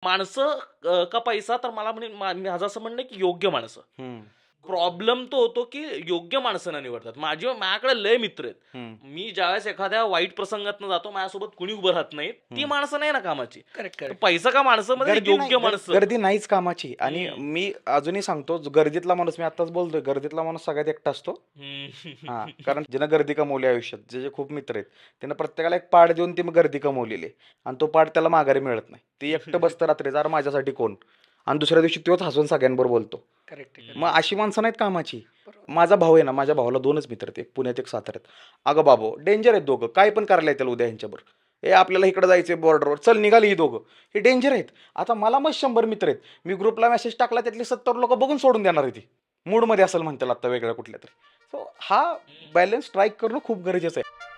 माणसं का पैसा? तर मला माझं असं म्हणणं आहे की योग्य माणसं. हं, प्रॉब्लेम तो होतो की योग्य माणसं नाही निवडतात. माझ्याकडे लय मित्र आहेत. हं, मी ज्यावेळेस एखाद्या वाईट प्रसंगातनं जातो, माझ्यासोबत कुणी उभं राहत नाही. ती हं. माणसं नाही ना कामाची. करेक्ट, तर करेक्ट. पैसा का माणसामध्ये गर्दी नाही, योग्य माणसं. गर्दी नाहीच कामाची. आणि हं. मी अजूनही सांगतो, जो गर्दीतला माणूस, मी आत्ताच बोलतोय, गर्दीतला माणूस सगळ्यात एकटा असतो. हं. हां, कारण ज्यानं गर्दी कमवली आयुष्यात, जे खूप मित्र आहेत, त्यानं प्रत्येकाला एक पाट देऊन ती गर्दी कमवलेली आहे. आणि तो पाट त्याला माघारी मिळत नाही. ते एकटं बसतं रात्री, "यार माझ्यासाठी कोण?" आणि दुसऱ्या दिवशी तोच हसून सगळ्यांबरोबर बोलतो. करेक्ट आहे, मग अशी माणसं नाहीत कामाची. बरोबर. माझा भाऊ आहे ना, माझ्या भावाला 2च मित्र आहेत, एक पुण्यात, एक साताऱ्यात. अगं बाबो, डेंजर आहेत दोघं. काय पण करायला येतील उद्या ह्यांच्याबरोबर. "ए, आपल्याला इकडे जायचंय बॉर्डरवर. चल, निघाली ही दोघं." हे डेंजर आहेत. आता मला मग 100 मित्र आहेत. मी ग्रुपला मेसेज टाकला, त्यातली 70 लोकं बघून सोडून देणार आहे ती. मूडमध्ये असेल म्हणतील आत्ता वेगळ्या कुठल्या तरी. सो हा बॅलन्स स्ट्राईक करणं खूप गरजेचं आहे.